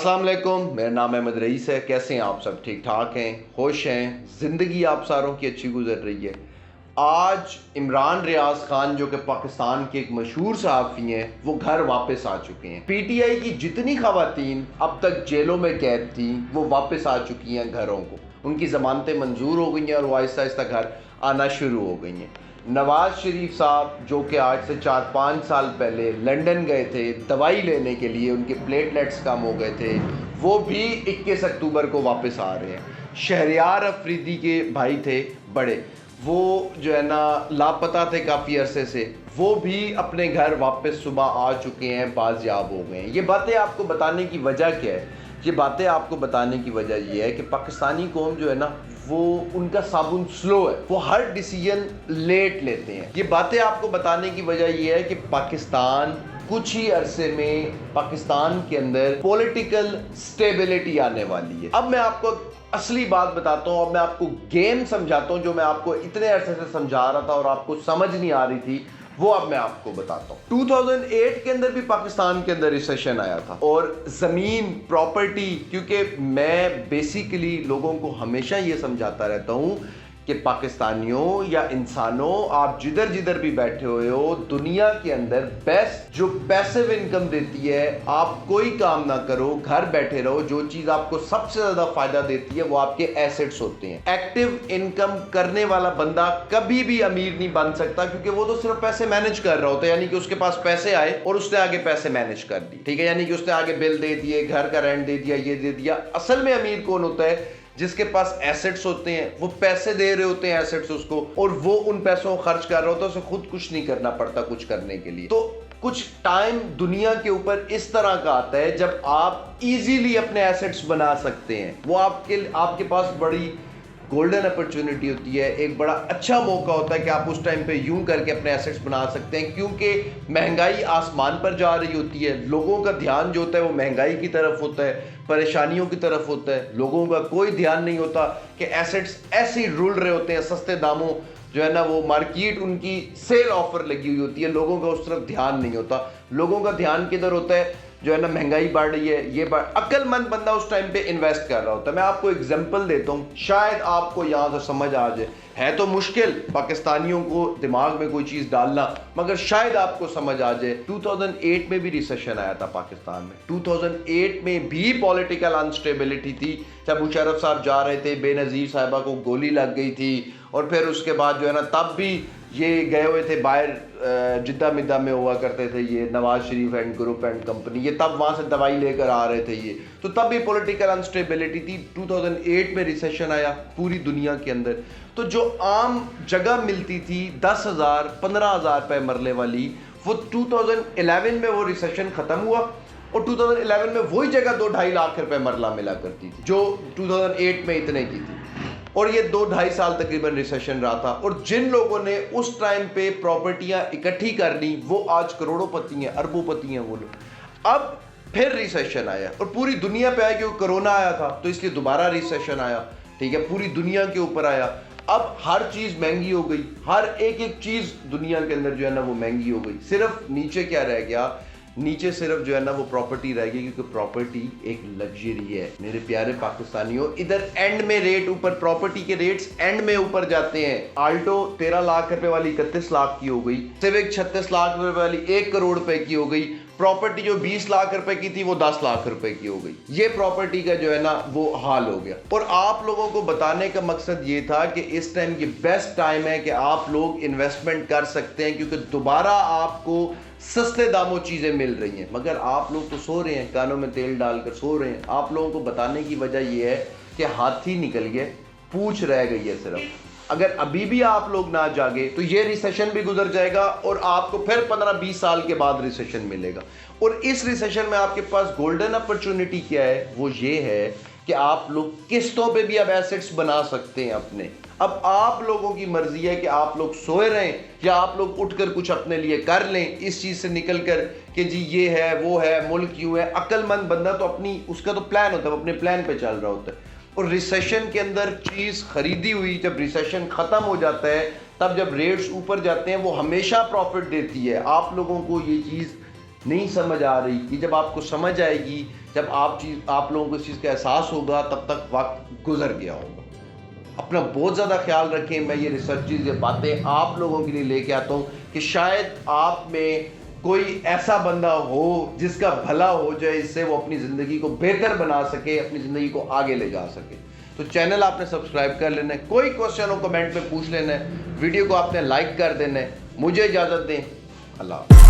अस्सलाम वालेकुम, मेरा नाम अहमद रईस है। कैसे हैं आप सब? ठीक ठाक हैं, खुश हैं, ज़िंदगी आप सारों की अच्छी गुजर रही है। आज इमरान रियाज खान जो कि पाकिस्तान के एक मशहूर सहाफ़ी हैं, वो घर वापस आ चुके हैं। पीटीआई की जितनी ख़वातीन अब तक जेलों में कैद थी वो वापस आ चुकी हैं घरों को। उनकी ज़मानतें मंजूर हो गई हैं और वो आहिस्ता आहिस्ता घर आना शुरू हो गई हैं। नवाज़ शरीफ साहब जो कि आज से 4-5 साल पहले लंदन गए थे दवाई लेने के लिए, उनके प्लेटलेट्स कम हो गए थे, वो भी 21 अक्टूबर को वापस आ रहे हैं। शहरयार अफरीदी के भाई थे बड़े, वो जो है ना लापता थे काफ़ी अरसे से, वो भी अपने घर वापस सुबह आ चुके हैं, बाज़याब हो गए हैं। ये बातें आपको बताने की वजह क्या है? ये बातें आपको बताने की वजह ये है कि पाकिस्तानी कौम जो है ना, वो उनका साबुन स्लो है, वो हर डिसीजन लेट लेते हैं। ये बातें आपको बताने की वजह ये है कि पाकिस्तान कुछ ही अरसे में पाकिस्तान के अंदर पॉलिटिकल स्टेबिलिटी आने वाली है। अब मैं आपको असली बात बताता हूँ, अब मैं आपको गेम समझाता हूँ जो मैं आपको इतने अरसे से समझा रहा था और आपको समझ नहीं आ रही थी, वो अब मैं आपको बताता हूँ। 2008 के अंदर भी पाकिस्तान के अंदर रिसेशन आया था और ज़मीन प्रॉपर्टी, क्योंकि मैं बेसिकली लोगों को हमेशा ये समझाता रहता हूँ कि पाकिस्तानियों या इंसानों, आप जिधर जिधर भी बैठे हुए हो दुनिया के अंदर बेस्ट जो पैसिव इनकम देती है, आप कोई काम ना करो, घर बैठे रहो, जो चीज़ आपको सबसे ज़्यादा फायदा देती है वो आपके एसेट्स होते हैं। एक्टिव इनकम करने वाला बंदा कभी भी अमीर नहीं बन सकता, क्योंकि वो तो सिर्फ पैसे मैनेज कर रहा होता है, यानी कि उसके पास पैसे आए और उसने आगे पैसे मैनेज कर दिए, ठीक है, यानी कि उसने आगे बिल दे दिए, घर का रेंट दे दिया, ये दे दिया। असल में अमीर कौन होता है? जिसके पास एसेट्स होते हैं, वो पैसे दे रहे होते हैं एसेट्स उसको, और वो उन पैसों को खर्च कर रहा होता है, उसे खुद कुछ नहीं करना पड़ता कुछ करने के लिए। तो कुछ टाइम दुनिया के ऊपर इस तरह का आता है जब आप इजीली अपने एसेट्स बना सकते हैं। वो आपके पास बड़ी गोल्डन अपॉर्चुनिटी होती है, एक बड़ा अच्छा मौका होता है कि आप उस टाइम पे यूं करके अपने एसेट्स बना सकते हैं, क्योंकि महंगाई आसमान पर जा रही होती है, लोगों का ध्यान जो होता है वो महंगाई की तरफ होता है, परेशानियों की तरफ होता है। लोगों का कोई ध्यान नहीं होता कि एसेट्स ऐसे ही रुल रहे होते हैं सस्ते दामों, जो है ना वो मार्केट उनकी सेल ऑफर लगी हुई होती है, लोगों का उस तरफ ध्यान नहीं होता। लोगों का ध्यान किधर होता है? जो है ना महंगाई बढ़ रही है, ये अक्लमंद बंदा उस टाइम पे इन्वेस्ट कर रहा होता है। मैं आपको एग्जांपल देता हूँ, शायद आपको यहाँ से समझ आ जाए। है तो मुश्किल पाकिस्तानियों को दिमाग में कोई चीज़ डालना, मगर शायद आपको समझ आ जाए। 2008 में भी रिसेशन आया था पाकिस्तान में। 2008 में भी पॉलिटिकल अनस्टेबिलिटी थी, जब मुशर्रफ साहब जा रहे थे, बेनज़ीर साहिबा को गोली लग गई थी, और फिर उसके बाद जो है ना तब भी ये गए हुए थे बाहर, जिद्दा मिद्दा में हुआ करते थे ये Nawaz Sharif and group and company, ये तब वहाँ से दवाई लेकर आ रहे थे ये, तो तब भी पॉलिटिकल अनस्टेबिलिटी थी। 2008 में रिसेशन आया पूरी दुनिया के अंदर, तो जो आम जगह मिलती थी 10,000 15,000 रुपये मरले वाली, वो 2011 में वो रिसेशन ख़त्म हुआ और 2011 में वही जगह 2-2.5 लाख रुपए मरला मिला करती थी जो 2008 में इतने की थी, और ये 2-2.5 साल तकरीबन रिसेशन रहा था। और जिन लोगों ने उस टाइम पे प्रॉपर्टियां इकट्ठी कर ली वो आज करोड़ोंपति हैं, अरबोंपति हैं वो लोग। अब फिर रिसेशन आया और पूरी दुनिया पे आया, क्योंकि कोरोना आया था तो इसलिए दोबारा रिसेशन आया, ठीक है, पूरी दुनिया के ऊपर आया। अब हर चीज़ महंगी हो गई, हर एक चीज़ दुनिया के अंदर जो है ना वो महंगी हो गई। सिर्फ नीचे क्या रह गया? नीचे सिर्फ जो है ना वो प्रॉपर्टी रह गई, क्योंकि प्रॉपर्टी एक लग्जरी है मेरे प्यारे पाकिस्तानियों। इधर एंड में रेट ऊपर, प्रॉपर्टी के रेट्स एंड में ऊपर जाते हैं। आल्टो 13 लाख रुपए वाली 31 लाख की हो गई, सिविक 36 लाख रुपए वाली 1 करोड़ रुपए की हो गई, प्रॉपर्टी जो 20 लाख रुपए की थी वो 10 लाख रुपए की हो गई। ये प्रॉपर्टी का जो है ना वो हाल हो गया। और आप लोगों को बताने का मकसद ये था कि इस टाइम की बेस्ट टाइम है कि आप लोग इन्वेस्टमेंट कर सकते हैं, क्योंकि दोबारा आपको सस्ते दामों चीज़ें मिल रही हैं। मगर आप लोग तो सो रहे हैं, कानों में तेल डालकर सो रहे हैं। आप लोगों को बताने की वजह यह है कि हाथी निकल गए, पूंछ रह गई है सिर्फ। अगर अभी भी आप लोग ना जागे तो ये रिसेशन भी गुजर जाएगा और आपको फिर 15-20 साल के बाद रिसेशन मिलेगा। और इस रिसेशन में आपके पास गोल्डन अपॉर्चुनिटी क्या है? वो ये है कि आप लोग किस्तों पे भी अब एसेट्स बना सकते हैं अपने। अब आप लोगों की मर्जी है कि आप लोग सोए रहें या आप लोग उठकर कुछ अपने लिए कर लें, इस चीज़ से निकल कर कि जी ये है वो है, मुल्क यूँ है। अक्लमंद बंदा तो अपनी, उसका तो प्लान होता है, अपने प्लान पे चल रहा होता है। और रिसेशन के अंदर चीज़ खरीदी हुई जब रिसेशन ख़त्म हो जाता है, तब जब रेट्स ऊपर जाते हैं, वो हमेशा प्रॉफिट देती है। आप लोगों को ये चीज़ नहीं समझ आ रही, कि जब आपको समझ आएगी, जब आप लोगों को इस चीज़ का एहसास होगा, तब तक वक्त गुजर गया होगा। अपना बहुत ज़्यादा ख्याल रखें। मैं ये रिसर्चेज, ये बातें आप लोगों के लिए लेके आता हूँ कि शायद आप में कोई ऐसा बंदा हो जिसका भला हो जाए, इससे वो अपनी ज़िंदगी को बेहतर बना सके, अपनी ज़िंदगी को आगे ले जा सके। तो चैनल आपने सब्सक्राइब कर लेना है, कोई क्वेश्चन हो कमेंट में पूछ लेना है, वीडियो को आपने लाइक कर देना है। मुझे इजाज़त दें, अल्लाह हाफ़िज़।